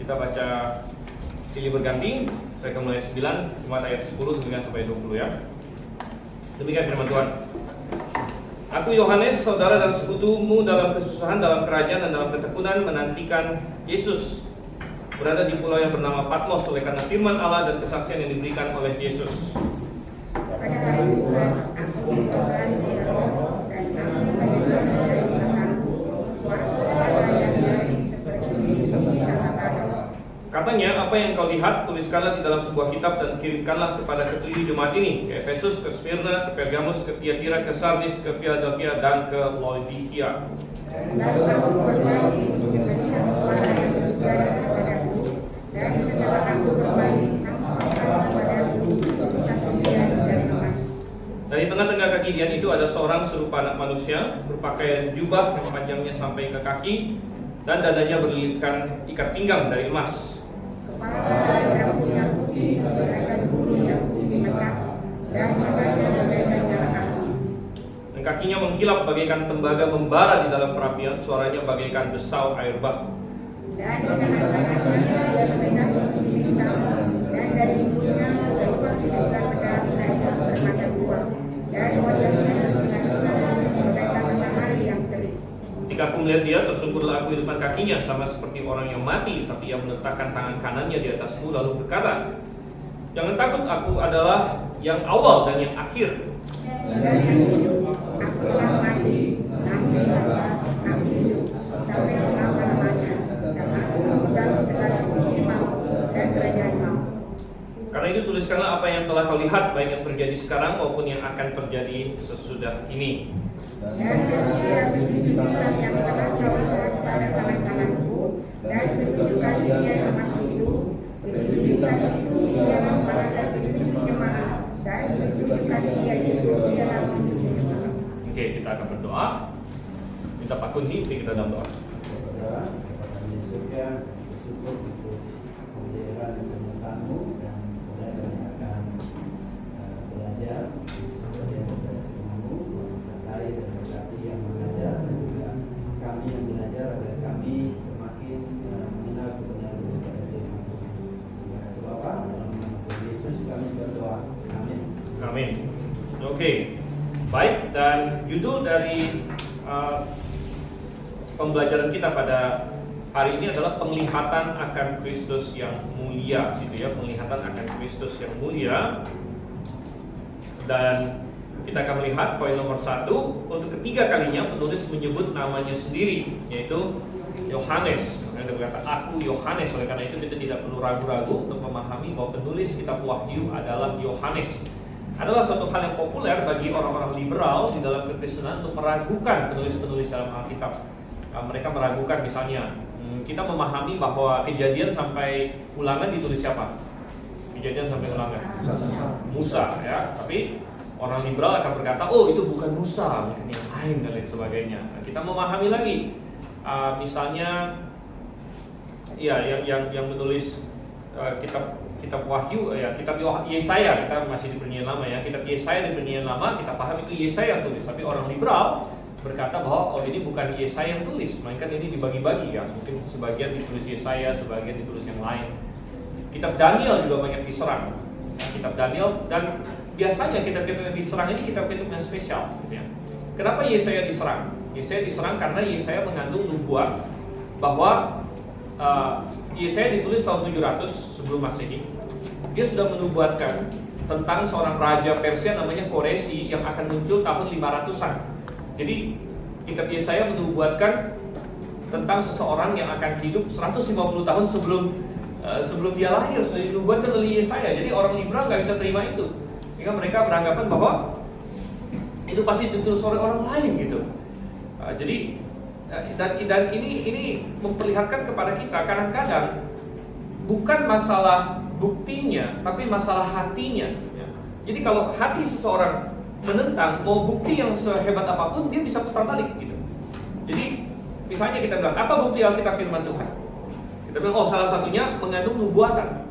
Kita baca silih berganti. Saya akan mulai 9, Jumat ayat 10 demikian sampai 20 ya. Demikian firman Tuhan. Aku Yohanes, saudara dan sekutumu dalam kesusahan, dalam kerajaan dan dalam ketekunan, menantikan Yesus berada di pulau yang bernama Patmos oleh karena firman Allah dan kesaksian yang diberikan oleh Yesus. Pada hari Tuhan, aku bersorak di roh dan aku mendengar dari belakangku suara yang nyaring seperti bunyi sangkakala. Katanya, apa yang kau lihat, tuliskanlah di dalam sebuah kitab dan kirimkanlah kepada ketujuh jemaat ini, ke Efesus, ke Smyrna, ke Pergamus, ke Tiatira, ke Sardis, ke Philadelphia, dan ke Laodikia. Lalu aku berbalik mendengar suara yang berbicara kepadaku, dan setelah aku berbalik, tampaklah kepadaku tutupan pemberian dari emas. Dari tengah-tengah kaki Dian itu ada seorang serupa anak manusia, berpakaian jubah yang panjangnya sampai ke kaki, dan dadanya berlilitkan ikat pinggang dari emas. Kepala rambut yang putih bagaikan bulu yang putih mekar, dan matanya bagaikan nyala api. Dan kakinya mengkilap bagaikan tembaga membara di dalam perapian, suaranya bagaikan desau air bah. Dan di tangan-tangannya dia memegang kunci bintang, dan dari mulutnya keluar sebelah pedang tajam bermata dua, dan wajahnya bersinar-sinar bagaikan matahari yang terik. Ketika aku melihat dia, tersungkurlah aku di depan kakinya, sama seperti orang yang mati, tapi ia meletakkan tangan kanannya di atasku lalu berkata, jangan takut, aku adalah yang awal dan yang akhir. Dan yang hidup, aku telah mati, namun aku hidup sampai selama-lamanya, dan aku memegang segala kunci maut dan kerajaan maut. Karena itu tuliskanlah apa yang telah kau lihat, baik yang terjadi sekarang maupun yang akan terjadi sesudah ini. Dan bersiap tujuh bintang yang telah kau lihat pada tangan-tanganku, dan ketujuhkan dia emas itu, ketujuhkan itu ialah pada ketujuh jemaat, dan ketujuhkan dia itu ialah ketujuh jemaat. Oke, kita akan berdoa. Minta Pak Kunti, kita dalam doa. Saudara, Bapak di surga, bersyukur untuk pembelajaran dan penyertaanmu, dan semoga kami akan belajar sebagai firman-Mu, mensertai dan berkati yang mengajar, dan juga kami yang belajar agar kami semakin mengenal kebenaran daripada firman-Mu. Terima kasih Bapak, dalam nama Tuhan Yesus kami berdoa. Amin. Amin. Oke, baik, dan judul dari pembelajaran kita pada hari ini adalah penglihatan akan Kristus yang mulia, gitu ya, penglihatan akan Kristus yang mulia. Dan kita akan melihat poin nomor 1, untuk ketiga kalinya penulis menyebut namanya sendiri, yaitu Yohanes. Dia berkata, aku Yohanes. Oleh karena itu kita tidak perlu ragu-ragu untuk memahami bahwa penulis kitab Wahyu adalah Yohanes. Adalah suatu hal yang populer bagi orang-orang liberal di dalam kekristenan untuk meragukan penulis-penulis dalam Alkitab. Mereka meragukan misalnya, kita memahami bahwa Kejadian sampai Ulangan ditulis siapa? Kejadian sampai Ulangan Musa, ya. Tapi orang liberal akan berkata, oh itu bukan Musa, mungkin yang lain dan lain sebagainya. Nah, kita memahami lagi, misalnya, ya yang menulis kitab Wahyu, ya kitab Yesaya, kita masih di Perjanjian Lama ya, kitab Yesaya di Perjanjian Lama kita paham itu Yesaya yang tulis. Tapi orang liberal berkata bahwa oh ini bukan Yesaya yang tulis, melainkan ini dibagi-bagi ya, mungkin sebagian ditulis Yesaya, sebagian ditulis yang lain. Kitab Daniel juga banyak diserang. Nah, kitab Daniel, dan biasanya kitab-kitab yang diserang ini kitab-kitab yang spesial, gitu ya. Kenapa Yesaya diserang? Yesaya diserang karena Yesaya mengandung nubuat bahwa Yesaya ditulis tahun 700 sebelum Masehi. Dia sudah menubuatkan tentang seorang raja Persia namanya Koresi yang akan muncul tahun 500-an. Jadi kitab Yesaya menubuatkan tentang seseorang yang akan hidup 150 tahun sebelum dia lahir, sudah dinubuatkan oleh Yesaya. Jadi orang liberal nggak bisa terima itu, sehingga mereka beranggapan bahwa itu pasti ditulis oleh orang lain gitu. Dan ini memperlihatkan kepada kita kadang-kadang bukan masalah buktinya, tapi masalah hatinya. Ya. Jadi kalau hati seseorang menentang, mau bukti yang sehebat apapun, dia bisa putar balik gitu. Jadi misalnya kita bilang, apa bukti Alkitab firman Tuhan? Kita bilang, oh salah satunya mengandung nubuatan.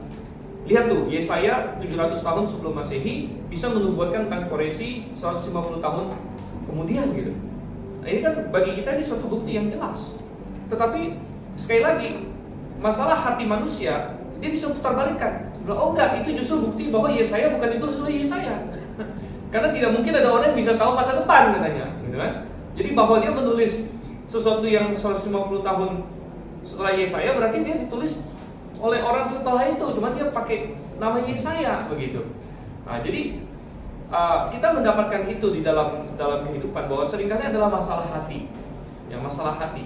Lihat tuh, Yesaya 700 tahun sebelum Masehi bisa menubuatkan tentang Koresi 150 tahun kemudian gitu. Nah, ini kan bagi kita ini suatu bukti yang jelas. Tetapi sekali lagi, masalah hati manusia, dia bisa putar balikan. Oh enggak, itu justru bukti bahwa Yesaya bukan ditulis oleh Yesaya. Karena tidak mungkin ada orang yang bisa tahu masa depan katanya, gitu kan? Jadi bahwa dia menulis sesuatu yang 150 tahun setelah Yesaya, berarti dia ditulis oleh orang setelah itu, cuma dia pakai nama Yesaya begitu. Nah, jadi kita mendapatkan itu di dalam kehidupan, bahwa seringkali adalah masalah hati, ya masalah hati.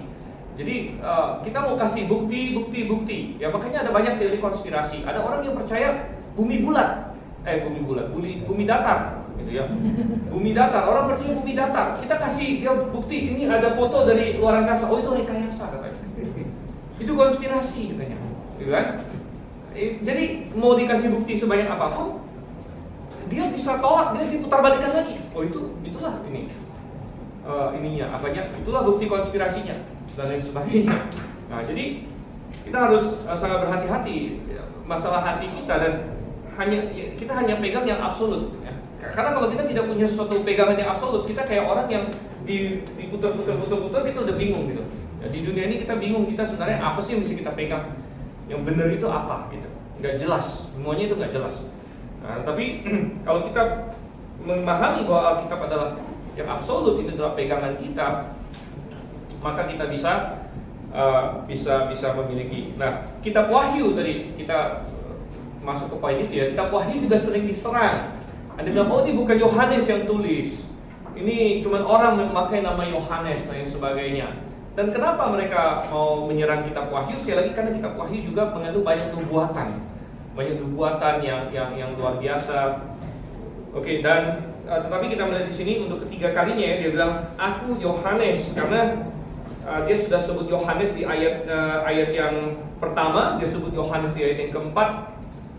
Jadi kita mau kasih bukti, ya makanya ada banyak teori konspirasi. Ada orang yang percaya bumi datar, gitu ya. Bumi datar, orang percaya bumi datar. Kita kasih dia bukti, ini ada foto dari luar angkasa. Oh, itu rekayasa katanya. Itu konspirasi katanya, gitu kan? Jadi mau dikasih bukti sebanyak apapun, dia bisa tolak, dia diputar balikan lagi. Oh, itulah ini ininya, itulah bukti konspirasinya dan lain sebagainya. Nah, jadi kita harus sangat berhati-hati masalah hati kita, dan kita hanya pegang yang absolut, ya. Karena kalau kita tidak punya suatu pegangan yang absolut, kita kayak orang yang diputar-putar kita udah bingung gitu. Ya, di dunia ini kita bingung, kita sebenarnya apa sih yang mesti kita pegang? Yang benar itu apa gitu? Nggak jelas, semuanya itu nggak jelas. Nah, tapi kalau kita memahami bahwa Alkitab adalah yang absolut, itu adalah pegangan kita, maka kita bisa memiliki. Nah, kitab Wahyu tadi kita masuk ke poin itu ya. Kitab Wahyu juga sering diserang. Ada bilang, oh ini bukan Yohanes yang tulis, ini cuma orang yang memakai nama Yohanes dan sebagainya. Dan kenapa mereka mau menyerang kitab Wahyu? Sekali lagi karena kitab Wahyu juga mengandung banyak nubuatan yang luar biasa. Oke, dan tetapi kita melihat di sini untuk ketiga kalinya ya, dia bilang aku Yohanes, karena dia sudah sebut Yohanes di ayat yang pertama, dia sebut Yohanes di ayat yang keempat,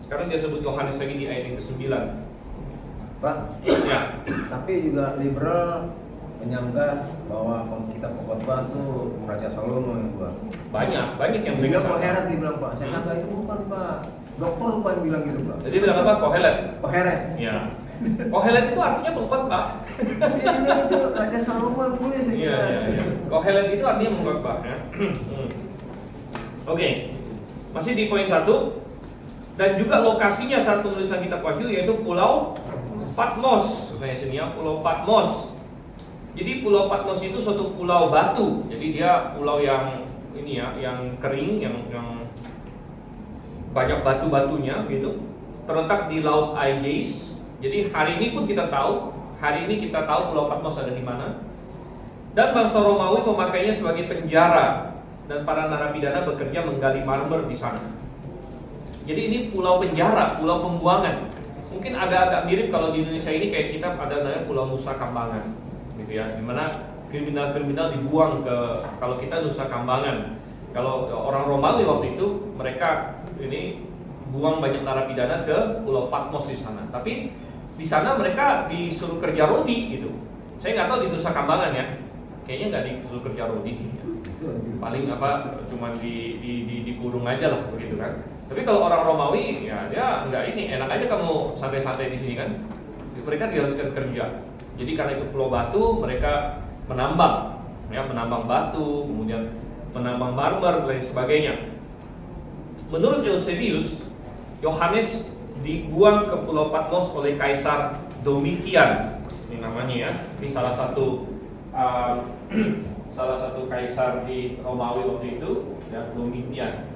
sekarang dia sebut Yohanes lagi di ayat yang ke-9. Pak, Ya. tapi juga liberal menyanggah bahwa kitab Pengkhotbah itu Raja Salomo yang buat. Banyak yang Dia mereka Koheret dibilang, Pak, saya sangka itu bukan, Pak. Dokter lupa yang bilang gitu, Pak. Jadi bilang apa? Kohelet. Koheret. Ya. Kohelet itu artinya pengkhotbah. Dia bilang itu Raja Salomo yang tulis ya. Iya. Kohelet itu artinya pengkhotbah ya. Oke. Masih di poin 1. Dan juga lokasinya saat penulisan kitab Wahyu yaitu Pulau Patmos. Sebenarnya sini ya, Pulau Patmos. Jadi Pulau Patmos itu suatu pulau batu. Jadi dia pulau yang ini ya, yang kering, yang banyak batu-batunya gitu. Terletak di Laut Aegeis. Jadi hari ini kita tahu Pulau Patmos ada di mana. Dan bangsa Romawi memakainya sebagai penjara, dan para narapidana bekerja menggali marmer di sana. Jadi ini pulau penjara, pulau pembuangan. Mungkin agak-agak mirip kalau di Indonesia ini kayak kita ada namanya Pulau Nusa Kambangan, gitu ya, dimana kriminal-kriminal dibuang ke, kalau kita Nusa Kambangan. Kalau orang Romawi waktu itu mereka ini buang banyak narapidana ke Pulau Patmos di sana. Tapi di sana mereka disuruh kerja roti gitu. Saya nggak tahu di Nusa Kambangan ya, kayaknya nggak disuruh kerja roti. Paling cuman dikurung aja lah begitu kan. Tapi kalau orang Romawi ya dia nggak ini, enak aja kamu santai-santai di sini kan. Mereka diharuskan kerja. Jadi karena itu pulau batu, mereka menambang batu, kemudian menambang marmer dan lain sebagainya. Menurut Eusebius, Yohanes dibuang ke Pulau Patmos oleh Kaisar Domitian. Ini namanya ya. Ini salah satu kaisar di Romawi waktu itu, ya, Domitian.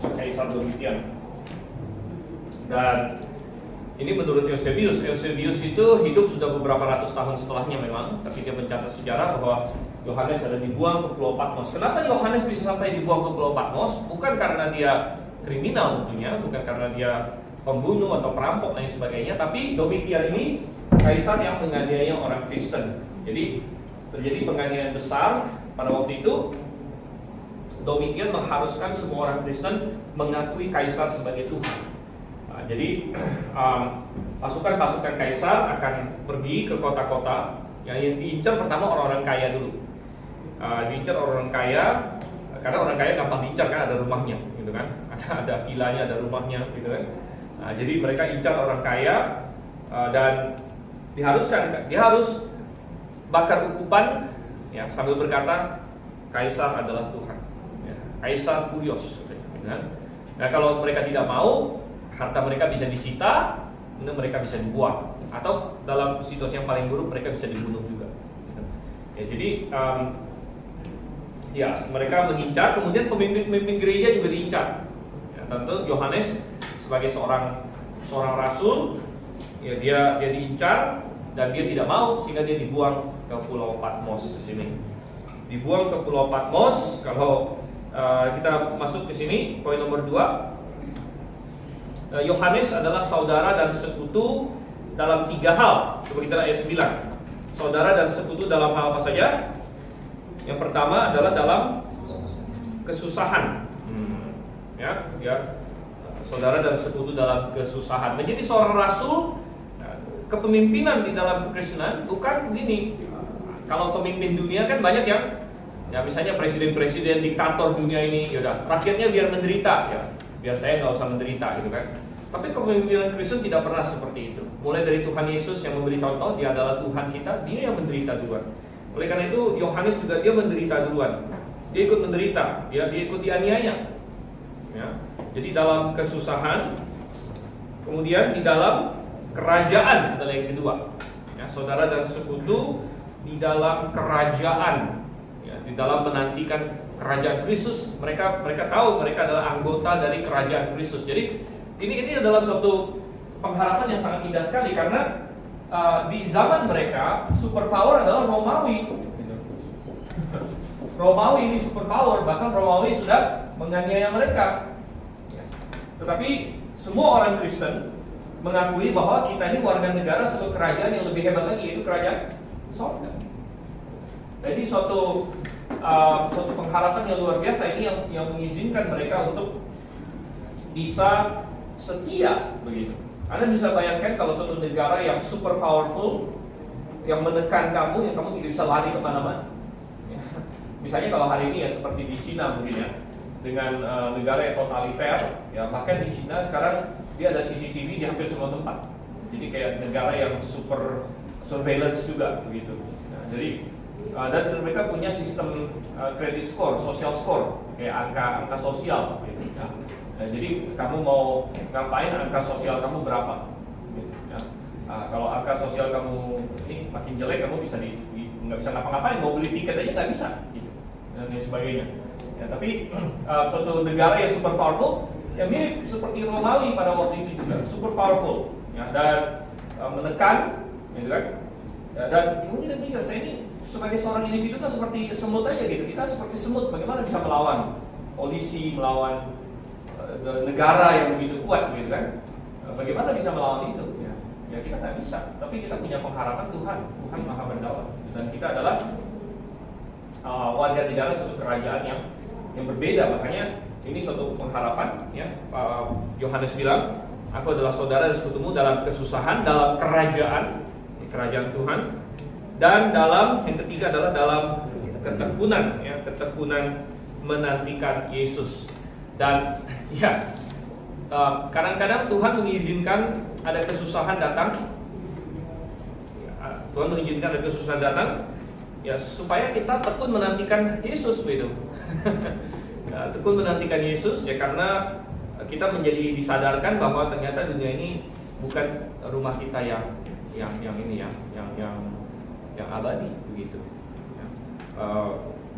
Kaisar Domitian. Dan ini menurut Eusebius. Eusebius itu hidup sudah beberapa ratus tahun setelahnya memang, tapi dia mencatat sejarah bahwa Yohanes ada dibuang ke Pulau Patmos. Kenapa Yohanes bisa sampai dibuang ke Pulau Patmos? Bukan karena dia kriminal tentunya, bukan karena dia pembunuh atau perampok dan sebagainya, tapi Domitian ini kaisar yang menganiaya orang Kristen. Jadi terjadi penganiayaan besar pada waktu itu. Domitian mengharuskan semua orang Kristen mengakui kaisar sebagai Tuhan. Nah, jadi pasukan-pasukan kaisar akan pergi ke kota-kota. Yang diincar pertama orang-orang kaya dulu. Diincar orang kaya karena orang kaya gampang diincar kan, ada rumahnya gitu kan. Ada vilanya, ada rumahnya gitu kan. Nah, jadi mereka incar orang kaya dan dia harus bakar ukupan ya, sambil berkata kaisar adalah Tuhan. Kaisar Kurios. Nah, kalau mereka tidak mau, harta mereka bisa disita, kemudian mereka bisa dibuang, atau dalam situasi yang paling buruk mereka bisa dibunuh juga. Ya, jadi ya mereka mengincar, kemudian pemimpin gereja juga diincar. Ya, tentu Yohanes sebagai seorang rasul, ya dia diincar dan dia tidak mau, sehingga dia dibuang ke Pulau Patmos di sini. Dibuang ke Pulau Patmos. Kalau kita masuk ke sini, poin nomor 2. Yohanes adalah saudara dan sekutu dalam 3 hal. Coba kita lihat ayat 9. Saudara dan sekutu dalam hal apa saja? Yang pertama adalah dalam kesusahan. Ya, saudara dan sekutu dalam kesusahan. Menjadi seorang rasul, kepemimpinan di dalam kekristenan bukan begini. Kalau pemimpin dunia kan banyak yang, ya misalnya presiden-presiden diktator dunia ini, yaudah rakyatnya biar menderita, ya biar saya nggak usah menderita gitu kan. Tapi kepemimpinan Kristen tidak pernah seperti itu. Mulai dari Tuhan Yesus yang memberi contoh, dia adalah Tuhan kita, dia yang menderita duluan. Oleh karena itu Yohanes juga dia menderita duluan. Dia ikut menderita, dia ikut dianiaya. Ya. Jadi dalam kesusahan, kemudian di dalam kerajaan adalah yang kedua. Ya, saudara dan sekutu di dalam kerajaan. Di dalam menantikan kerajaan Kristus, mereka tahu mereka adalah anggota dari kerajaan Kristus. Jadi ini adalah suatu pengharapan yang sangat indah sekali, karena di zaman mereka superpower adalah Romawi. Romawi ini superpower, bahkan Romawi sudah menganiaya mereka. Tetapi semua orang Kristen mengakui bahwa kita ini warga negara suatu kerajaan yang lebih hebat lagi, yaitu kerajaan sorga. Jadi suatu pengharapan yang luar biasa ini yang mengizinkan mereka untuk bisa setia begitu. Anda bisa bayangkan kalau suatu negara yang super powerful, yang menekan kamu, yang kamu tidak bisa lari kemana-mana. Ya. Misalnya kalau hari ini ya seperti di Cina mungkin ya, dengan negara yang totaliter, ya bahkan di Cina sekarang dia ada CCTV di hampir semua tempat. Jadi kayak negara yang super surveillance juga begitu. Nah, jadi dan mereka punya sistem credit score, social score, kayak angka sosial gitu, ya. Nah, jadi kamu mau ngapain, angka sosial kamu berapa gitu, ya. Kalau angka sosial kamu ini makin jelek, kamu bisa nggak bisa ngapa-ngapain, mau beli tiket aja nggak bisa gitu, dan lain sebagainya ya. Tapi suatu negara yang super powerful, yang mirip seperti Romawi pada waktu itu juga super powerful ya, dan menekan gitu kan. Ya, dan mungkin tidak, saya ini sebagai seorang individu kan seperti semut aja gitu. Kita seperti semut, bagaimana bisa melawan polisi, melawan negara yang begitu kuat gitu kan? Bagaimana bisa melawan itu? Ya kita nggak bisa. Tapi kita punya pengharapan Tuhan Maha Berdaulat. Dan kita adalah warga negara suatu kerajaan yang berbeda. Makanya ini suatu pengharapan. Ya, Yohanes bilang, aku adalah saudara dan sekutumu dalam kesusahan, dalam kerajaan Tuhan. Dan dalam yang ketiga adalah dalam ketekunan, ya, ketekunan menantikan Yesus. Dan ya, kadang-kadang Tuhan mengizinkan ada kesusahan datang. Tuhan mengizinkan ada kesusahan datang, ya supaya kita tekun menantikan Yesus, begitu. Ya, tekun menantikan Yesus, ya karena kita menjadi disadarkan bahwa ternyata dunia ini bukan rumah kita yang abadi begitu. Ya.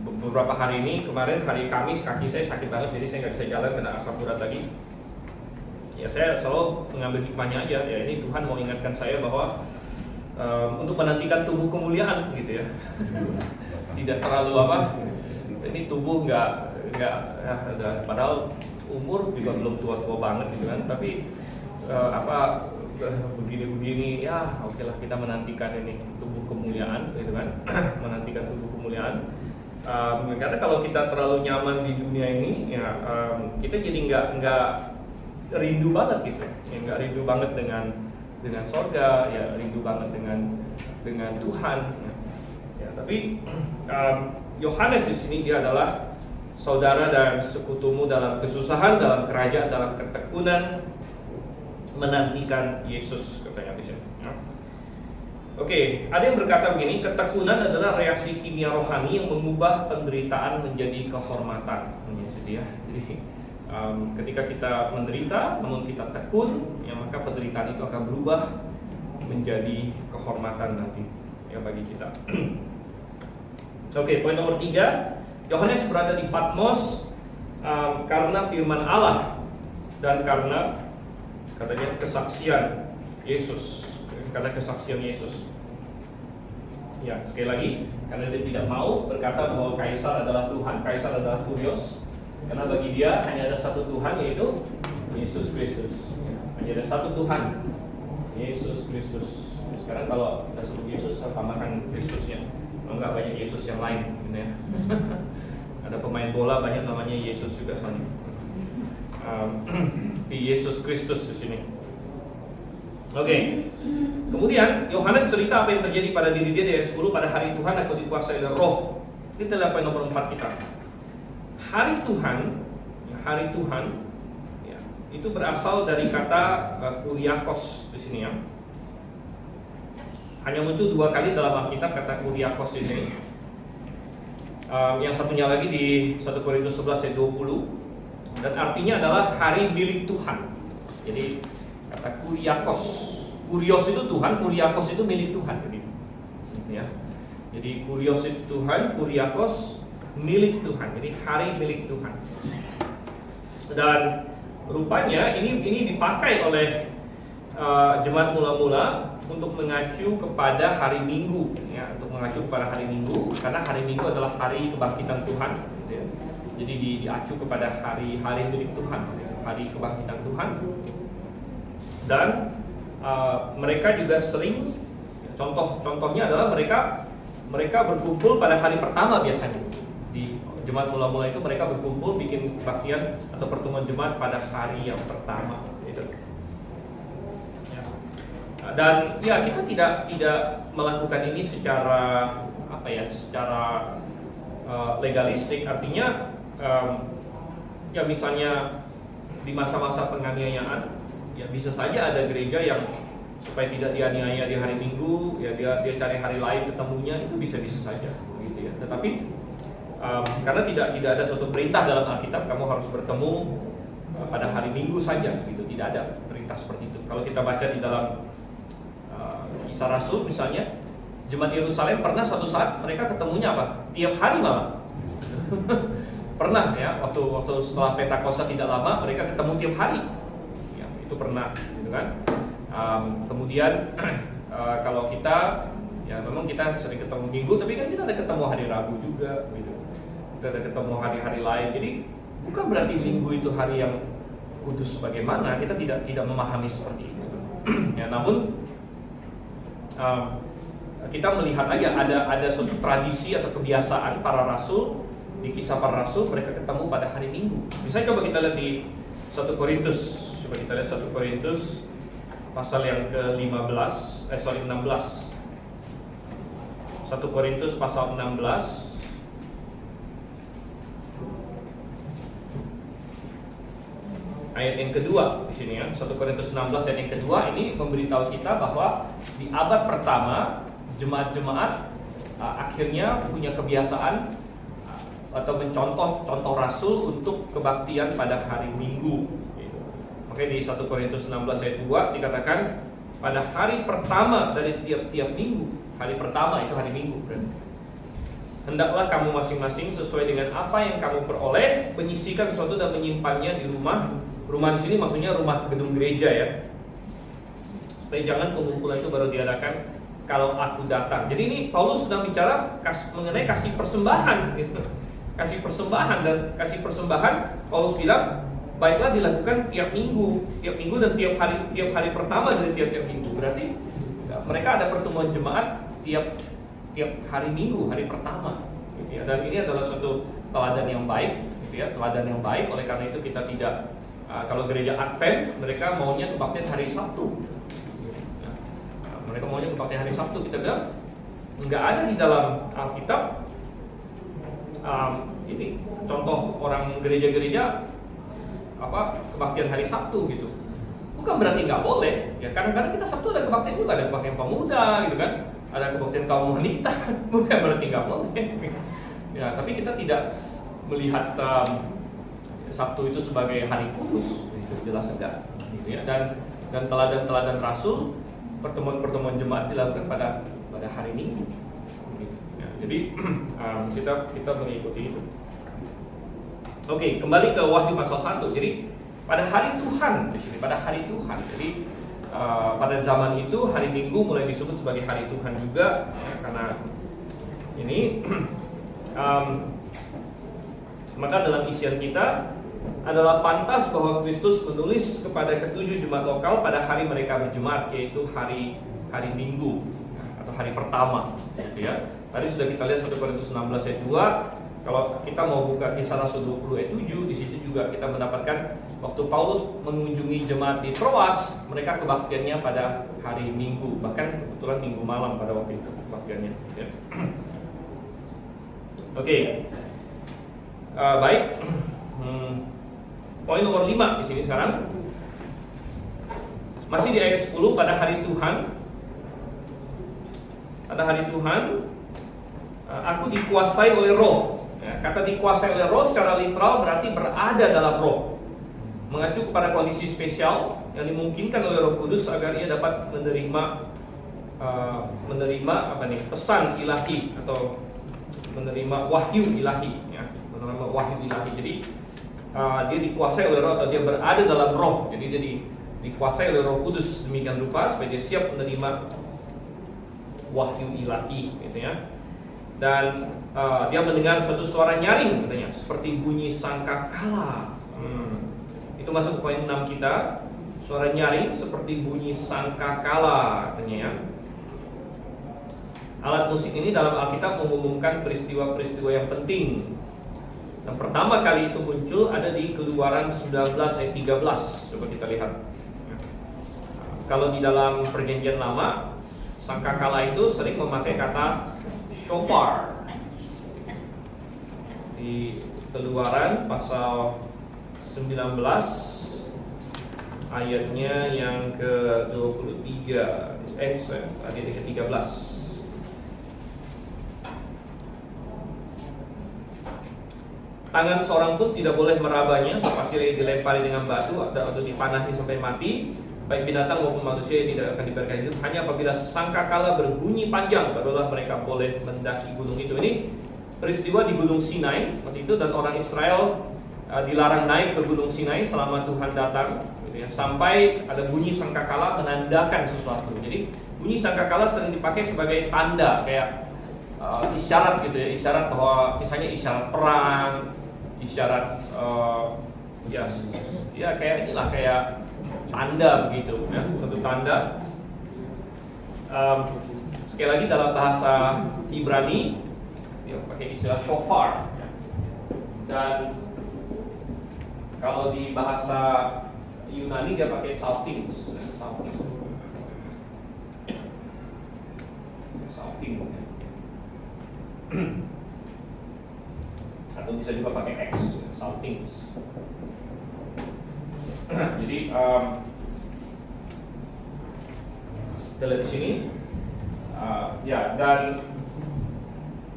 Beberapa hari ini, kemarin hari Kamis kaki saya sakit banget, jadi saya nggak bisa jalan, kena asam urat lagi. Ya saya selalu mengambil hikmahnya aja. Ya ini Tuhan mau ingatkan saya bahwa untuk menantikan tubuh kemuliaan gitu ya. Tidak terlalu ini tubuh nggak padahal umur juga belum tua-tua banget gitu kan. Tapi begini-begini ya oke lah, kita menantikan ini tubuh kemuliaan gitu kan. Menantikan tubuh kemuliaan. Karena kalau kita terlalu nyaman di dunia ini ya kita jadi nggak rindu banget gitu ya, nggak rindu banget dengan sorga ya, rindu banget dengan Tuhan ya. Tapi Yohanes di sini dia adalah saudara dan sekutumu dalam kesusahan, dalam kerajaan, dalam ketekunan menantikan Yesus, katanya di sini ya. Oke, ada yang berkata begini, ketekunan adalah reaksi kimia rohani yang mengubah penderitaan menjadi kehormatan. Jadi ketika kita menderita, namun kita tekun, ya maka penderitaan itu akan berubah menjadi kehormatan nanti, ya bagi kita. Oke, poin nomor 3, Yohanes berada di Patmos karena firman Allah dan karena katanya kesaksian Yesus. Karena kesaksian Yesus. Ya, sekali lagi, karena dia tidak mau berkata bahwa Kaisar adalah Tuhan, Kaisar adalah Kurios. Karena bagi dia hanya ada satu Tuhan, yaitu Yesus Kristus. Hanya ada satu Tuhan, Yesus Kristus. Sekarang kalau kita sebut Yesus, tambahkan Kristusnya. Kalau nggak banyak Yesus yang lain, gitu ya. Ada pemain bola banyak namanya Yesus juga soalnya. Yesus Kristus di sini. Oke. Kemudian Yohanes cerita apa yang terjadi pada diri dia di ayat 10, pada hari Tuhan aku dikuasai oleh Roh. Kita lihat poin nomor 4 kita. Hari Tuhan, ya, itu berasal dari kata kuriakos di sini ya. Hanya muncul 2 kali dalam Alkitab kata kuriakos ini. Yang satunya lagi di 1 Korintus 11 ayat 20, dan artinya adalah hari milik Tuhan. Jadi kata kuriakos, kurios itu Tuhan, kuriakos itu milik Tuhan, ya. Jadi kurios itu Tuhan, kuriakos milik Tuhan. Jadi hari milik Tuhan. Dan rupanya ini dipakai oleh jemaat mula-mula untuk mengacu kepada hari Minggu, ya, untuk mengacu kepada hari Minggu, karena hari Minggu adalah hari kebangkitan Tuhan, gitu ya. Jadi diacu kepada hari milik Tuhan, ya, hari kebangkitan Tuhan. Dan mereka juga sering, contohnya adalah mereka berkumpul pada hari pertama biasanya. Di jemaat mula-mula itu mereka berkumpul bikin kebaktian atau pertemuan jemaat pada hari yang pertama, gitu. Ya. Dan ya kita tidak melakukan ini secara secara legalistik. Artinya ya misalnya di masa-masa penganiayaan, ya bisa saja ada gereja yang supaya tidak dianiaya di hari Minggu, ya dia cari hari lain ketemunya, itu bisa saja, gitu ya. Tetapi karena tidak ada suatu perintah dalam Alkitab kamu harus bertemu pada hari Minggu saja, gitu. Tidak ada perintah seperti itu. Kalau kita baca di dalam Kisah Rasul misalnya, jemaat Yerusalem pernah satu saat mereka ketemunya apa? Tiap hari malah. Pernah ya, waktu setelah Pentakosta tidak lama mereka ketemu tiap hari. Ya, itu pernah, gitu kan? Kemudian kalau kita, ya memang kita sering ketemu Minggu, tapi kan kita ada ketemu hari Rabu juga, gitu. Kita ada ketemu hari-hari lain. Jadi bukan berarti Minggu itu hari yang kudus bagaimana. Kita tidak memahami seperti itu. Ya, namun kita melihat aja ada suatu tradisi atau kebiasaan para rasul. Di Kisah Para Rasul mereka ketemu pada hari Minggu. Misalnya coba kita lihat di 1 Korintus. Coba kita lihat 1 Korintus pasal yang ke-16. 1 Korintus pasal 16. Ayat yang kedua di sini ya. 1 Korintus 16 ayat yang kedua ini memberitahu kita bahwa di abad pertama jemaat-jemaat akhirnya punya kebiasaan atau mencontoh rasul untuk kebaktian pada hari Minggu. Oke, di 1 Korintus 16 ayat 2 dikatakan pada hari pertama dari tiap minggu. Hari pertama itu hari Minggu, berarti. Hendaklah kamu masing-masing sesuai dengan apa yang kamu peroleh menyisihkan sesuatu dan menyimpannya di rumah. Rumah di sini maksudnya rumah gedung gereja ya. Supaya jangan pengumpulan itu baru diadakan kalau aku datang. Jadi ini Paulus sedang bicara mengenai kasih persembahan, gitu. Kasih persembahan Paulus bilang baiklah dilakukan tiap minggu dan tiap hari pertama dari tiap minggu. Berarti ya, mereka ada pertemuan jemaat tiap hari Minggu, hari pertama, gitu ya. Dan ini adalah suatu teladan yang baik, gitu ya, teladan yang baik. Oleh karena itu kita tidak kalau gereja Advent mereka maunya kebaktian hari Sabtu. Mereka maunya kebaktian hari Sabtu. Kita bilang nggak ada di dalam Alkitab ini contoh orang gereja-gereja kebaktian hari Sabtu gitu. bukan berarti nggak boleh. Ya kadang-kadang kita Sabtu ada kebaktian juga, ada kebaktian pemuda gitu kan, ada kebaktian kaum wanita, bukan berarti nggak boleh. Ya tapi kita tidak melihat Sabtu itu sebagai hari kudus, itu jelas enggak. Gitu ya. Dan teladan-teladan Rasul, pertemuan-pertemuan jemaat dilakukan pada hari Minggu. Ya, jadi kita mengikuti itu. Oke, kembali ke Wahyu pasal 1. Jadi pada hari Tuhan di sini, pada hari Tuhan. Jadi pada zaman itu hari Minggu mulai disebut sebagai hari Tuhan juga, ya, karena ini maka dalam isian kita adalah pantas bahwa Kristus menulis kepada ketujuh jemaat lokal pada hari mereka berjemaat, yaitu hari Minggu atau hari pertama, gitu ya. Tadi sudah kita lihat 1 Korintus 16 ayat 2. Kalau kita mau buka Kisah Rasul 20 ayat 7, di situ juga kita mendapatkan waktu Paulus mengunjungi jemaat di Troas, mereka kebaktiannya pada hari Minggu, bahkan kebetulan Minggu malam pada waktu itu kebaktiannya. Ya. Oke, baik. Poin nomor 5 di sini sekarang. Masih di ayat 10, pada hari Tuhan. Pada hari Tuhan, aku dikuasai oleh Roh. Ya, kata dikuasai oleh Roh secara literal berarti berada dalam Roh, mengacu kepada kondisi spesial yang dimungkinkan oleh Roh Kudus agar ia dapat menerima pesan ilahi atau menerima wahyu ilahi, ya, menerima wahyu ilahi. Jadi dia dikuasai oleh Roh atau dia berada dalam Roh. Jadi dia dikuasai oleh Roh Kudus demikian rupa supaya dia siap menerima wahyu ilahi, gitu ya. Dan dia mendengar suatu suara nyaring, katanya, seperti bunyi sangkakala. Itu masuk ke poin 6 kita. Suara nyaring seperti bunyi sangkakala, katanya ya. Alat musik ini dalam Alkitab mengumumkan peristiwa-peristiwa yang penting. Yang pertama kali itu muncul ada di Keluaran 19 ayat 13. Coba kita lihat. Kalau di dalam Perjanjian Lama, sangkakala itu sering memakai kata shofar. Di Keluaran pasal 19 ayatnya yang ke-23, ayat ke-13. Tangan seorang pun tidak boleh merabanya, pasti dilempari dengan batu atau dipanahi sampai mati. Baik binatang maupun manusia tidak akan dibiarkan hidup. Hanya apabila sangkakala berbunyi panjang, barulah mereka boleh mendaki gunung itu. Ini peristiwa di Gunung Sinai seperti itu, dan orang Israel dilarang naik ke Gunung Sinai selama Tuhan datang, gitu ya, sampai ada bunyi sangkakala menandakan sesuatu. Jadi bunyi sangkakala sering dipakai sebagai tanda, kayak isyarat gitu ya, isyarat bahwa misalnya isyarat perang, isyarat ya kayak inilah, kayak tanda begitu ya, satu tanda. Sekali lagi dalam bahasa Ibrani dia pakai istilah shofar, dan kalau di bahasa Yunani dia pakai saltings, atau bisa juga pakai X, saltings. Jadi kita lihat di sini, ya, dan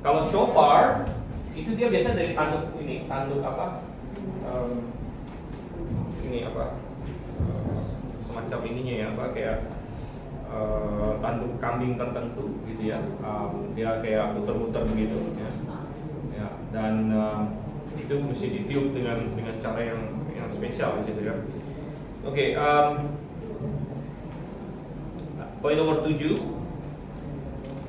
kalau shofar itu dia biasa dari tanduk ini, tanduk apa? Ini apa? Semacam ininya ya, apa kayak tanduk kambing tertentu gitu ya. Dia kayak muter-muter begitu ya. Ya, dan itu mesti ditiup dengan cara yang spesial gitu ya. Oke, poin nomor 7.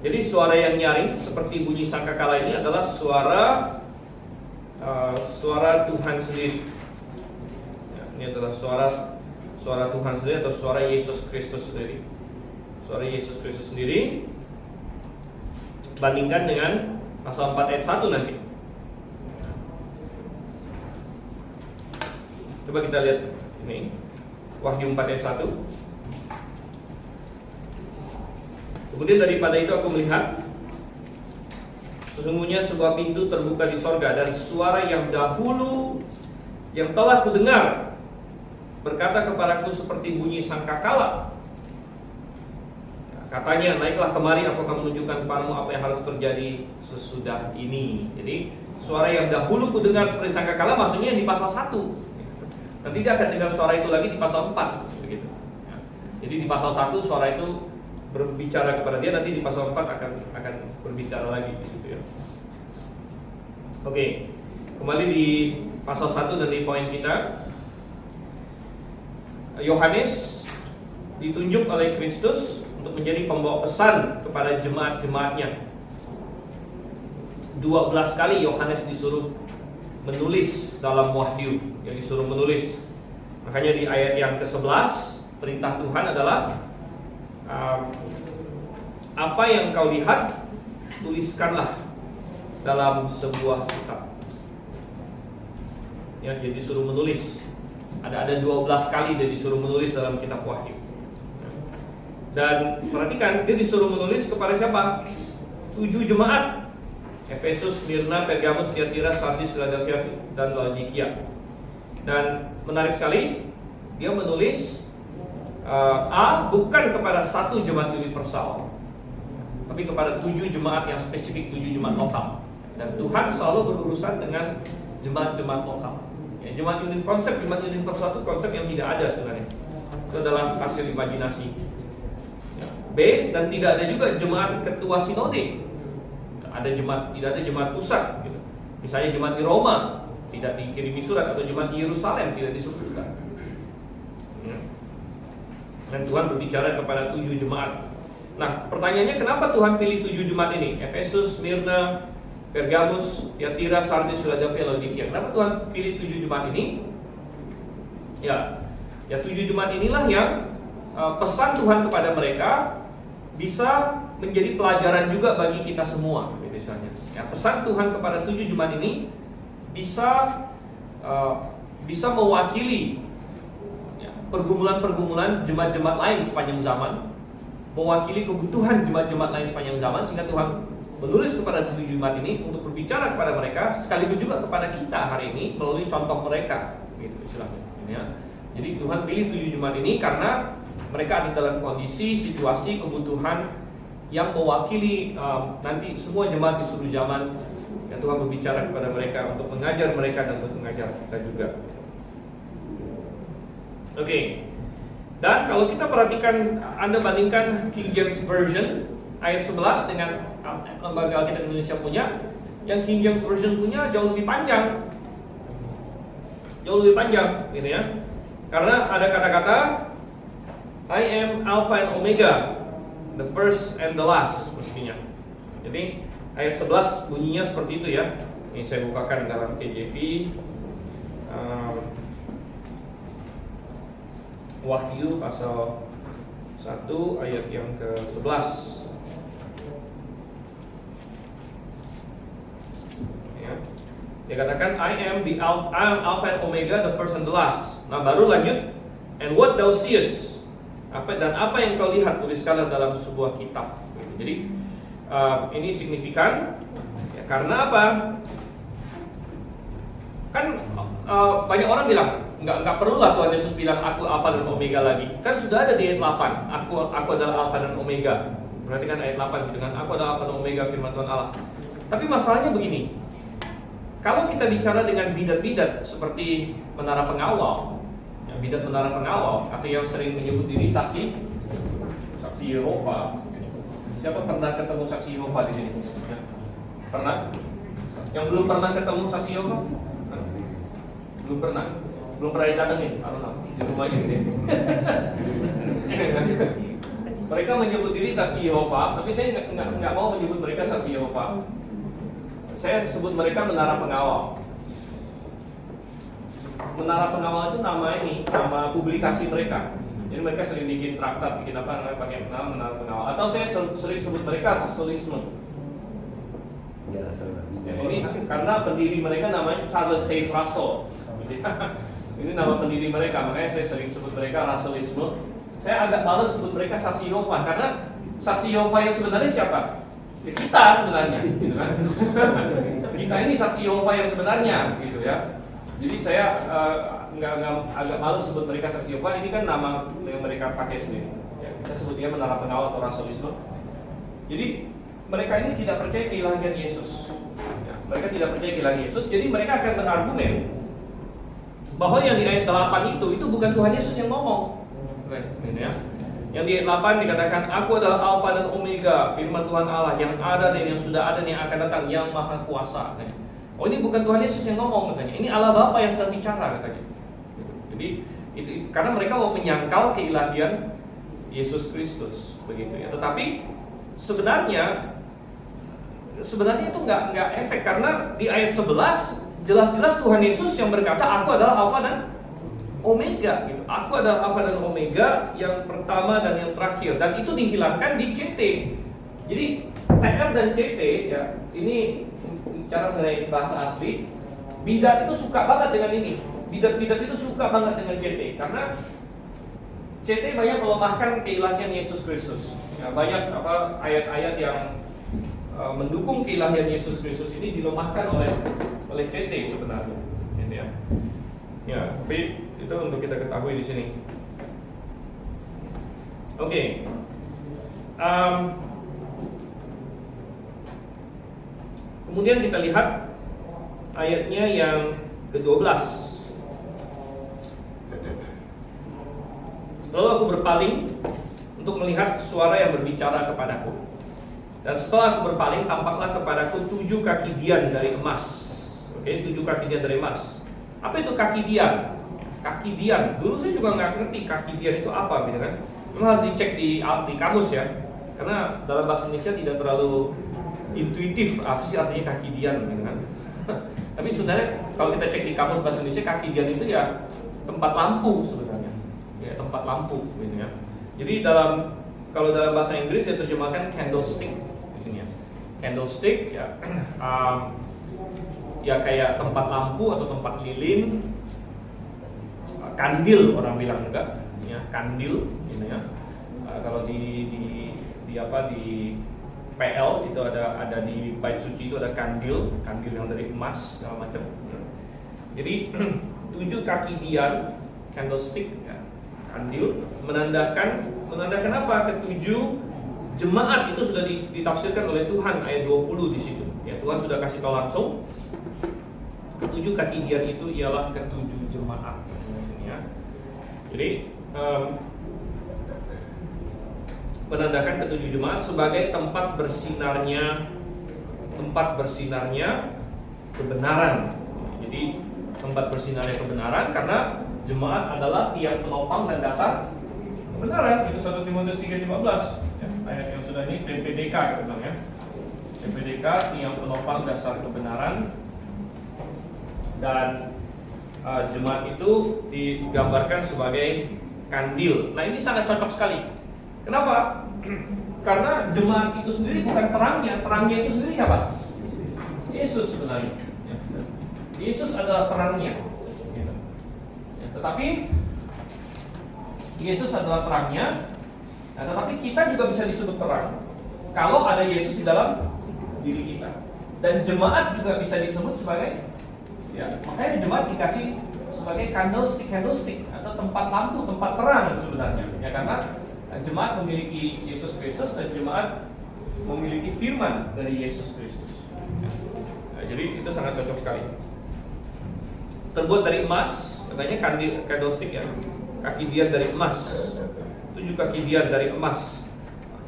Jadi suara yang nyaring seperti bunyi sangkakala ini adalah suara Tuhan sendiri. Ya, ini adalah suara Tuhan sendiri atau suara Yesus Kristus sendiri. Suara Yesus Kristus sendiri. Bandingkan dengan pasal 4 ayat 1 nanti. Coba kita lihat ini, Wahyu 4 ayat 1. Kemudian daripada itu aku melihat, sesungguhnya sebuah pintu terbuka di sorga, dan suara yang dahulu yang telah kudengar berkata kepadaku seperti bunyi sangkakala. Katanya, naiklah kemari, aku akan menunjukkan kepadamu apa yang harus terjadi sesudah ini. Jadi suara yang dahulu ku dengar seperti sangkakala maksudnya di pasal 1. Nanti dia akan dengar suara itu lagi di pasal 4 begitu. Jadi di pasal 1 suara itu berbicara kepada dia, nanti di pasal 4 akan berbicara lagi di situ ya. Oke. Kembali di pasal 1 dan di poin kita. Yohanes ditunjuk oleh Kristus untuk menjadi pembawa pesan kepada jemaat-jemaatnya. 12 kali Yohanes disuruh menulis dalam Wahyu, yang disuruh menulis. Makanya di ayat yang ke-11 perintah Tuhan adalah apa yang kau lihat tuliskanlah dalam sebuah kitab. Ya, jadi disuruh menulis. Ada 12 kali dia disuruh menulis dalam kitab Wahyu. Dan perhatikan, dia disuruh menulis kepada siapa? 7 jemaat: Efesus, Smyrna, Pergamus, Tiatira, Sardis, Philadelphia, dan Laodikia. Dan menarik sekali, dia menulis bukan kepada satu jemaat universal, tapi kepada 7 jemaat yang spesifik, 7 jemaat lokal. Dan Tuhan selalu berurusan dengan jemaat-jemaat lokal. Ya, konsep jemaat universal itu konsep yang tidak ada sebenarnya. Itu adalah hasil imajinasi. B, dan tidak ada juga jemaat ketua sinode. Tidak ada jemaat pusat gitu. Misalnya jemaat di Roma tidak dikirimi surat, atau jemaat di Yerusalem tidak disebutkan. Dan Tuhan berbicara kepada 7 jemaat. Nah, pertanyaannya, kenapa Tuhan pilih 7 jemaat ini? Efesus, Smyrna, Pergamus, Tiatira, Sardis, Philadelphia, Laodikia. Kenapa Tuhan pilih 7 jemaat ini? Ya 7 jemaat inilah yang pesan Tuhan kepada mereka bisa menjadi pelajaran juga bagi kita semua, misalnya. Ya, pesan Tuhan kepada 7 jemaat ini bisa mewakili pergumulan-pergumulan jemaat-jemaat lain sepanjang zaman, mewakili kebutuhan jemaat-jemaat lain sepanjang zaman, sehingga Tuhan menulis kepada 7 jemaat ini untuk berbicara kepada mereka, sekaligus juga kepada kita hari ini melalui contoh mereka, gitu istilahnya. Ya. Jadi Tuhan pilih 7 jemaat ini karena mereka ada dalam kondisi, situasi, kebutuhan yang mewakili nanti semua jemaat di seluruh zaman. Ya, Tuhan berbicara kepada mereka untuk mengajar mereka dan untuk mengajar kita juga. Oke. Dan kalau kita perhatikan, Anda bandingkan King James Version ayat 11 dengan lembaga Alkitab Indonesia punya, yang King James Version punya jauh lebih panjang. Jauh lebih panjang, gitu ya. Karena ada kata-kata I am Alpha and Omega, the first and the last, mestinya. Jadi ayat 11 bunyinya seperti itu ya. Ini saya bukakan dalam KJV. Wahyu pasal 1 ayat yang ke-11. Ya. Dia katakan I am Alpha and Omega, the first and the last. Nah, baru lanjut, and what thou seest, apa yang kau lihat tuliskanlah dalam sebuah kitab. Jadi ini signifikan ya, karena apa? Kan banyak orang bilang nggak perlulah Tuhan Yesus bilang aku Alpha dan Omega lagi. Kan sudah ada di ayat 8, aku adalah Alpha dan Omega. Perhatikan ayat 8 dengan aku adalah Alpha dan Omega, firman Tuhan Allah. Tapi masalahnya begini, kalau kita bicara dengan bidat-bidat seperti menara pengawal, bidat menara pengawal, atau yang sering menyebut diri saksi Yehova. Siapa pernah ketemu saksi Yehova di sini? Ya. Pernah? Yang belum pernah ketemu saksi Yehova? Belum pernah didatengin, di rumahnya gitu. Mereka menyebut diri saksi Yehova, tapi saya nggak mau menyebut mereka saksi Yehova. Saya sebut mereka menara pengawal. Menara pengawal itu nama publikasi mereka. Jadi mereka sering bikin traktat, bikin apa namanya pakai nama menara pengawal. Atau saya sering sebut mereka rasulisme. Ya, ini karena pendiri mereka namanya Charles Taze Russell. Ini nama pendiri mereka, makanya saya sering sebut mereka rasulisme. Saya agak males sebut mereka saksi Yehova, karena saksi Yehova yang sebenarnya siapa? Ya, kita sebenarnya, gitu kan? Kita ini saksi Yehova yang sebenarnya, gitu ya. Jadi saya agak malu sebut mereka saksi Yehova. Ini kan nama yang mereka pakai sendiri. Ya, kita sebut dia menara pengawal atau rasulisme. Jadi mereka ini tidak percaya keilahian Yesus. Ya, mereka tidak percaya keilahian Yesus. Jadi mereka akan berargumen bahwa yang di ayat 8 itu bukan Tuhan Yesus yang ngomong. Ya. Yang di ayat 8 dikatakan, Aku adalah Alfa dan Omega, firman Tuhan Allah yang ada dan yang sudah ada dan yang akan datang, yang maha kuasa. Oh, ini bukan Tuhan Yesus yang ngomong katanya. Ini Allah Bapa yang sedang bicara katanya. Jadi itu karena mereka mau menyangkal keilahian Yesus Kristus begitu ya. Tetapi sebenarnya itu nggak efek, karena di ayat 11 jelas-jelas Tuhan Yesus yang berkata, Aku adalah Alfa dan Omega gitu. Aku adalah Alfa dan Omega, yang pertama dan yang terakhir, dan itu dihilangkan di CT. Jadi TR dan CT ya, ini cara mengenai bahasa asli. Bidat itu suka banget dengan ini. Bidat itu suka banget dengan CT, karena CT banyak melemahkan keilahian Yesus Kristus. Ya, banyak ayat-ayat yang mendukung keilahian Yesus Kristus ini dilemahkan oleh CT sebenarnya. Gitu ya. Ya, tapi itu untuk kita ketahui di sini. Oke. Kemudian kita lihat ayatnya yang ke-12. Lalu aku berpaling untuk melihat suara yang berbicara kepadaku. Dan setelah aku berpaling, tampaklah kepadaku 7 kaki dian dari emas. Oke, 7 kaki dian dari emas. Apa itu kaki dian? Kaki dian. Dulu saya juga nggak ngerti kaki dian itu apa, gitu kan? Memang harus dicek di kamus ya. Karena dalam bahasa Indonesia tidak terlalu intuitif apa sih artinya kaki dian, gitu kan? Tapi sebenarnya kalau kita cek di kamus bahasa Indonesia, kaki dian itu ya tempat lampu sebenarnya. Ya, tempat lampu, gitu ya. Jadi kalau dalam bahasa Inggris dia terjemahkan candlestick di sini ya. Candlestick ya, ya kayak tempat lampu atau tempat lilin, kandil orang bilang juga, ya kandil, gitu ya. Kalau di PL itu ada di bait suci itu ada kandil yang dari emas segala macam. Jadi 7 kaki dian, candlestick, ya, kandil menandakan apa? Ketujuh jemaat itu sudah ditafsirkan oleh Tuhan ayat 20 di situ. Ya, Tuhan sudah kasih tahu langsung. Ketujuh kaki dian itu ialah ketujuh jemaat. Ya. Jadi menandakan ketujuh jemaat sebagai tempat bersinarnya kebenaran. Jadi tempat bersinarnya kebenaran karena jemaat adalah tiang penopang dan dasar kebenaran. Itu 1 Timotius 3:15 ya, ayat yang sudah ini TPDK kita bilang ya. TPDK tiang penopang dasar kebenaran, dan jemaat itu digambarkan sebagai kandil. Nah, ini sangat cocok sekali. Kenapa? Karena jemaat itu sendiri bukan terangnya itu sendiri siapa? Yesus sebenarnya. Yesus adalah terangnya. Tetapi Yesus adalah terangnya, tetapi kita juga bisa disebut terang kalau ada Yesus di dalam diri kita. Dan jemaat juga bisa disebut sebagai, ya, makanya jemaat dikasih sebagai candlestick atau tempat lampu, tempat terang sebenarnya. Ya, karena jemaat memiliki Yesus Kristus dan jemaat memiliki firman dari Yesus Kristus. Nah, jadi itu sangat cocok sekali. Terbuat dari emas, katanya candlestick ya, kaki dian dari emas, 7 kaki dian dari emas,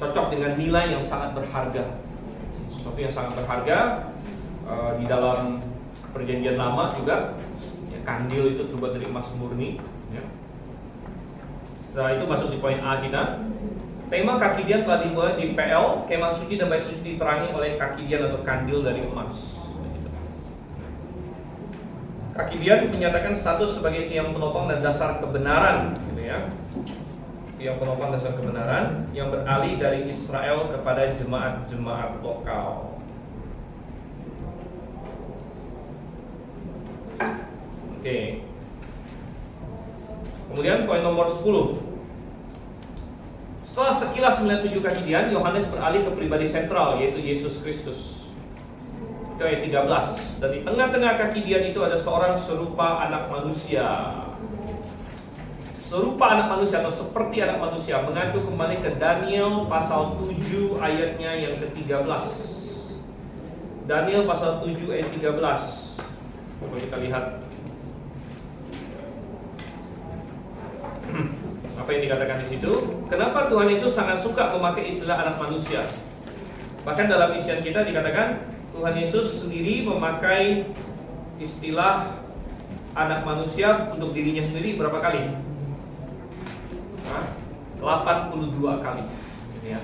cocok dengan nilai yang sangat berharga, sesuatu yang sangat berharga. Di dalam perjanjian lama juga ya, kandil itu terbuat dari emas murni ya. Nah, itu masuk di poin A kita. Tema kaki dian telah dibuat di PL, kemah suci dan bait suci diterangi oleh kaki dian atau kandil dari emas. Kaki dian menyatakan status sebagai tiang penopang dan dasar kebenaran, gitu ya. Tiang penopang dasar kebenaran yang beralih dari Israel kepada jemaat-jemaat lokal. Oke. Kemudian poin nomor 10. Setelah sekilas melihat 7 kaki dian, Yohanes beralih ke pribadi sentral, yaitu Yesus Kristus. Itu ayat 13. Dan di tengah-tengah kaki dia itu ada seorang serupa anak manusia. Serupa anak manusia atau seperti anak manusia, mengacu kembali ke Daniel pasal 7 ayatnya yang ke-13. Daniel pasal 7 ayat 13. Coba kita lihat apa yang dikatakan di situ. Kenapa Tuhan Yesus sangat suka memakai istilah anak manusia? Bahkan dalam isian kita dikatakan Tuhan Yesus sendiri memakai istilah anak manusia untuk dirinya sendiri berapa kali? 82 kali, ya.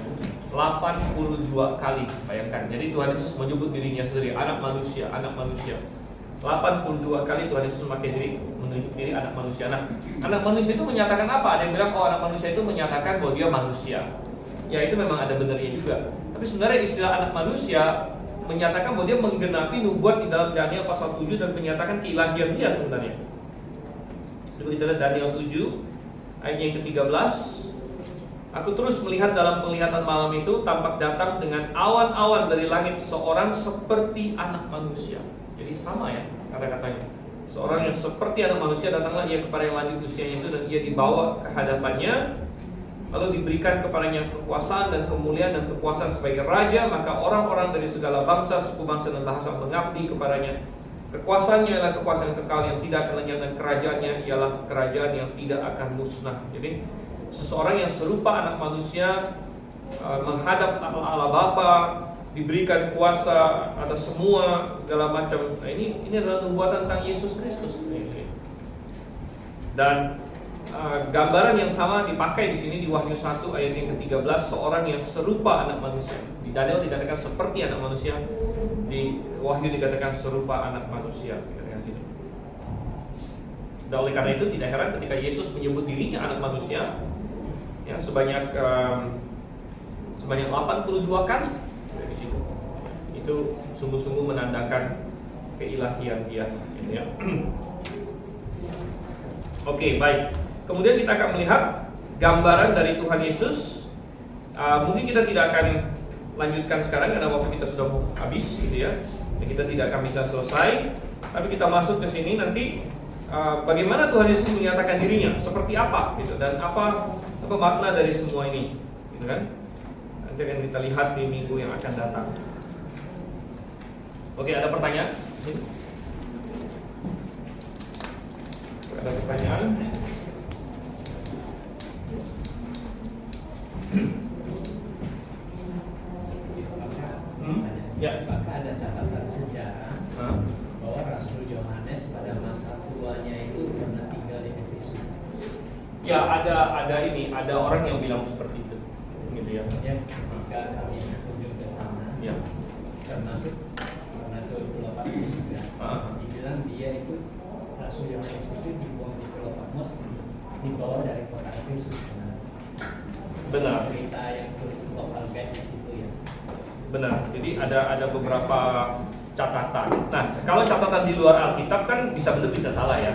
82 kali, bayangkan. Jadi Tuhan Yesus menyebut dirinya sendiri anak manusia, anak manusia. 82 kali Tuhan Yesus memakai menunjuk diri anak manusia. Nah, anak manusia itu menyatakan apa? Ada yang bilang, oh, anak manusia itu menyatakan bahwa dia manusia. Ya, itu memang ada benarnya juga. Tapi sebenarnya istilah anak manusia menyatakan bahwa dia menggenapi nubuat di dalam Daniel pasal 7 dan menyatakan keilahian dia sebenarnya. Coba kita lihat Daniel 7 ayat yang ke-13. Aku terus melihat dalam penglihatan malam itu tampak datang dengan awan-awan dari langit seorang seperti anak manusia. Jadi sama ya kata-katanya. Seorang yang seperti anak manusia, datanglah ia kepada yang lanjut usianya itu, dan ia dibawa ke hadapannya. Lalu diberikan kepadanya kekuasaan dan kemuliaan dan kekuasaan sebagai raja. Maka orang-orang dari segala bangsa, suku bangsa dan bahasa mengabdi kepadanya. Kekuasaannya adalah kekuasaan kekal yang tidak akan lenyap, dan kerajaannya ialah kerajaan yang tidak akan musnah. Jadi seseorang yang serupa anak manusia menghadap Allah Bapa, diberikan kuasa atas semua segala macam. Nah, ini adalah nubuatan tentang Yesus Kristus. Dan gambaran yang sama dipakai di sini di Wahyu 1 ayat yang ke-13, seorang yang serupa anak manusia. Di Daniel dikatakan seperti anak manusia, di Wahyu dikatakan serupa anak manusia. Dan oleh karena itu tidak heran ketika Yesus menyebut dirinya anak manusia, ya, sebanyak 82 kali di situ. Itu sungguh-sungguh menandakan keilahian dia, gitu ya. Oke, baik. Kemudian kita akan melihat gambaran dari Tuhan Yesus. Mungkin kita tidak akan lanjutkan sekarang karena waktu kita sudah habis, gitu ya. Dan kita tidak akan bisa selesai. Tapi kita masuk ke sini nanti bagaimana Tuhan Yesus menyatakan dirinya, seperti apa, gitu, dan apa makna dari semua ini, gitu kan? Nanti akan kita lihat di minggu yang akan datang. Oke, ada pertanyaan? Ada pertanyaan? Ya. Apakah ada catatan sejarah bahwa Rasul Yohanes pada masa tuanya itu pernah tinggal di Efesus? Ya, ada orang yang bilang seperti itu, gitu ya. Ya, ketika kami kunjung ke sana, ya, termasuk karena ke Pulau Patmos juga, dibilang dia itu Rasul Yohanes itu dibuang di Pulau Patmos, dibawa dari kota Efesus. Benar. Cerita yang lokal guide di situ ya. Benar. Jadi ada beberapa catatan. Nah, kalau catatan di luar Alkitab kan bisa benar bisa salah ya.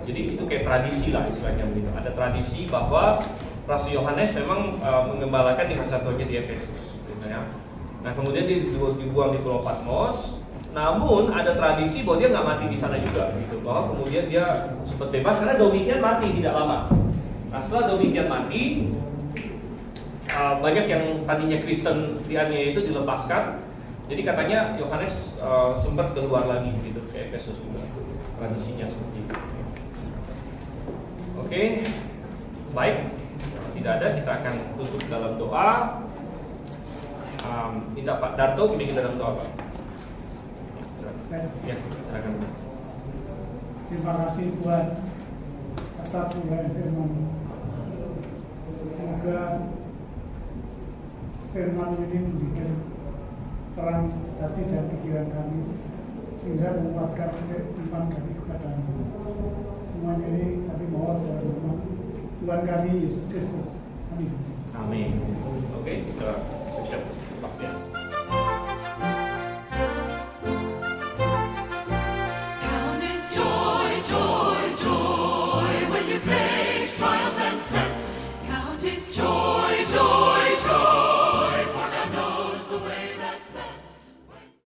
Jadi itu kayak tradisi lah istilahnya begitu. Ada tradisi bahwa Rasul Yohanes memang mengembalakan di masa tuanya di Efesus, gitu ya. Nah, kemudian dia dibuang di Pulau Patmos. Namun ada tradisi bahwa dia nggak mati di sana juga, gitu. Bahwa kemudian dia sempat bebas karena Domitian mati tidak lama. Nah, setelah Domitian mati, banyak yang tadinya Kristen dianiaya itu dilepaskan. Jadi katanya Yohanes sempat keluar lagi gitu ke Efesus juga. Tradisinya seperti itu. Oke, baik. Tidak ada, kita akan tutup dalam doa. Minta Pak Darto bimbing kita dalam doa, Pak. Ya, silakan. Terima kasih Tuhan atas uraian firman. Semoga firman ini membuat terang hati dan pikiran kami, sehingga menguatkan iman kami kepada-Mu. Semuanya ini kami mohon dalam nama Tuhan kami Yesus Kristus. Amin. Amin. Oke, kita siap.